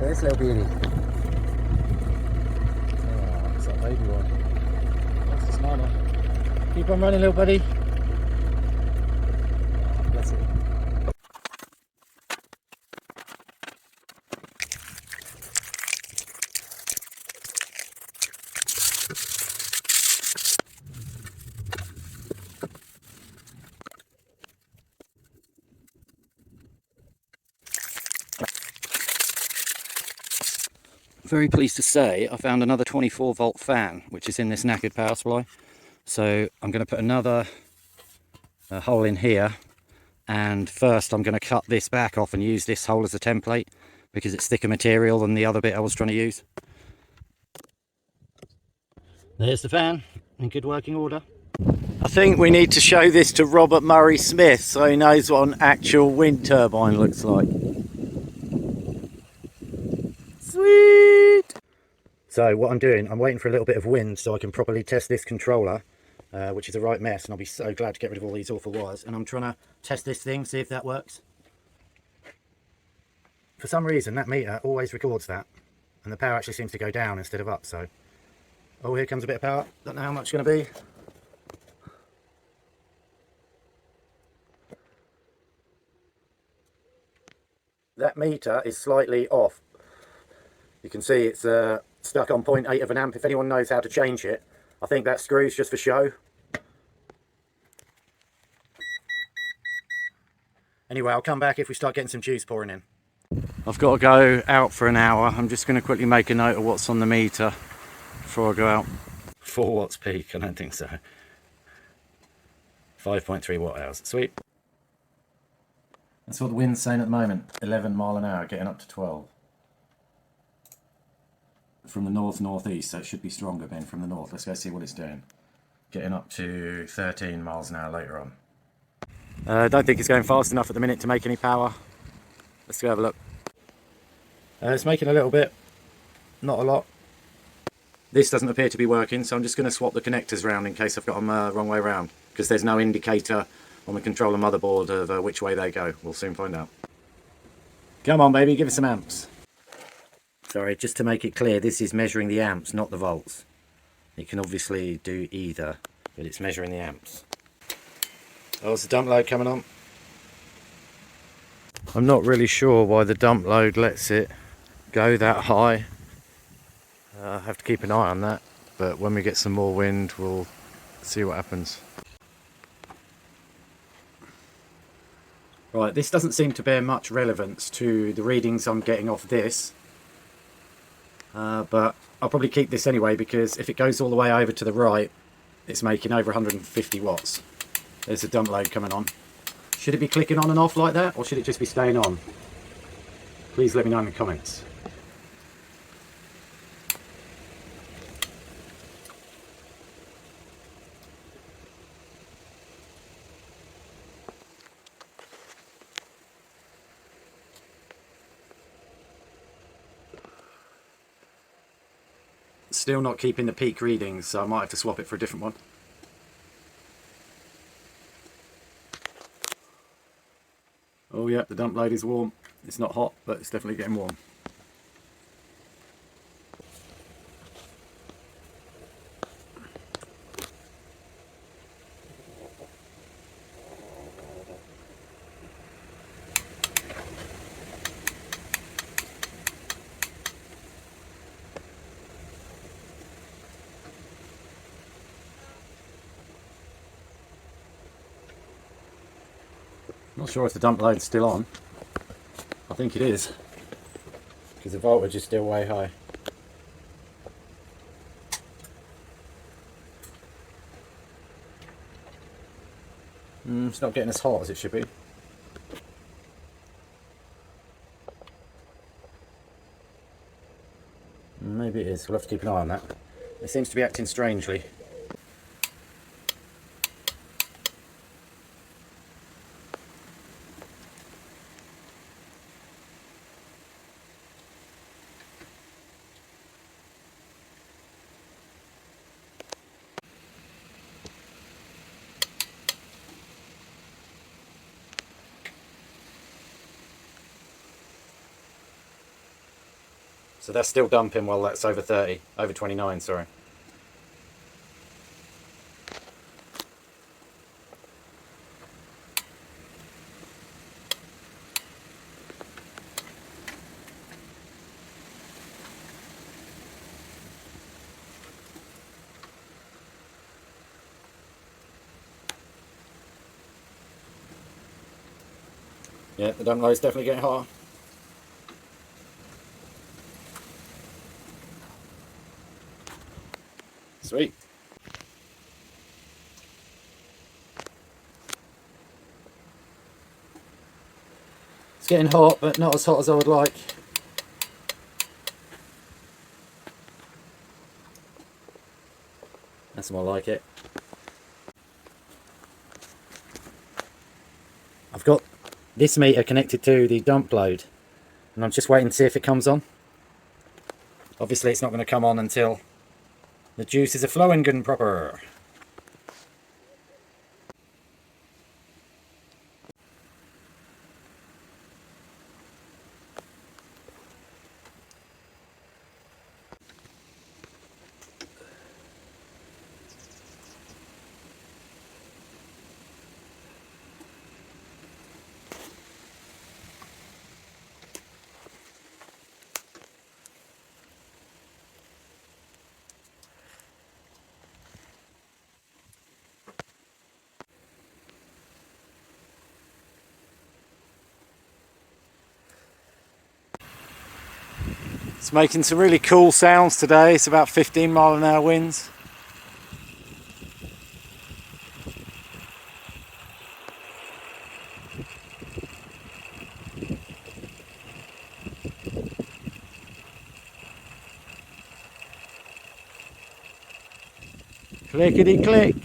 This little beauty. Oh, it's that baby one. That's his mama. Keep on running, little buddy. Oh, bless it. Very pleased to say I found another 24-volt fan, which is in this knackered power supply. So I'm going to put another hole in here, and first I'm going to cut this back off and use this hole as a template because it's thicker material than the other bit I was trying to use. There's the fan in good working order. I think we need to show this to Robert Murray Smith so he knows what an actual wind turbine looks like. Sweet! So what I'm doing, I'm waiting for a little bit of wind so I can properly test this controller, which is a right mess, and I'll be so glad to get rid of all these awful wires. And I'm trying to test this thing, see if that works. For some reason that meter always records that, and the power actually seems to go down instead of up. So, oh, here comes a bit of power. Don't know how much it's going to be. That meter is slightly off. You can see it's stuck on 0.8 of an amp. If anyone knows how to change it, I think that screw's just for show. Anyway, I'll come back if we start getting some juice pouring in. I've got to go out for an hour. I'm just going to quickly make a note of what's on the meter before I go out. 4 watts peak, I don't think so. 5.3 watt hours, sweet. That's what the wind's saying at the moment, 11 mile an hour, getting up to 12. From the north-northeast, so it should be stronger then from the north. Let's go see what it's doing. Getting up to 13 miles an hour later on. I don't think it's going fast enough at the minute to make any power. Let's go have a look. It's making a little bit, not a lot. This doesn't appear to be working, so I'm just going to swap the connectors around in case I've got them wrong way around, because there's no indicator on the controller motherboard of which way they go. We'll soon find out. Come on, baby, give us some amps. Sorry, just to make it clear, this is measuring the amps, not the volts. It can obviously do either, but it's measuring the amps. Oh, it's the dump load coming on. I'm not really sure why the dump load lets it go that high. I have to keep an eye on that, but when we get some more wind, we'll see what happens. Right, this doesn't seem to bear much relevance to the readings I'm getting off this. But I'll probably keep this anyway, because if it goes all the way over to the right, it's making over 150 watts. There's the dump load coming on. Should it be clicking on and off like that, or should it just be staying on? Please let me know in the comments. Still not keeping the peak readings, so I might have to swap it for a different one. Oh yeah, the dump load is warm. It's not hot, but it's definitely getting warm. Not sure if the dump load's still on. I think it is, because the voltage is still way high. It's not getting as hot as it should be. Maybe it is. We'll have to keep an eye on that. It seems to be acting strangely. So that's still dumping while that's over 30, over 29, sorry. Yeah, the dump load is definitely getting hotter. Sweet. It's getting hot, but not as hot as I would like. That's more like it. I've got this meter connected to the dump load, and I'm just waiting to see if it comes on. Obviously it's not going to come on until the juices are flowing good and proper. It's making some really cool sounds today. It's about 15-mile-an-hour winds. Clickety click.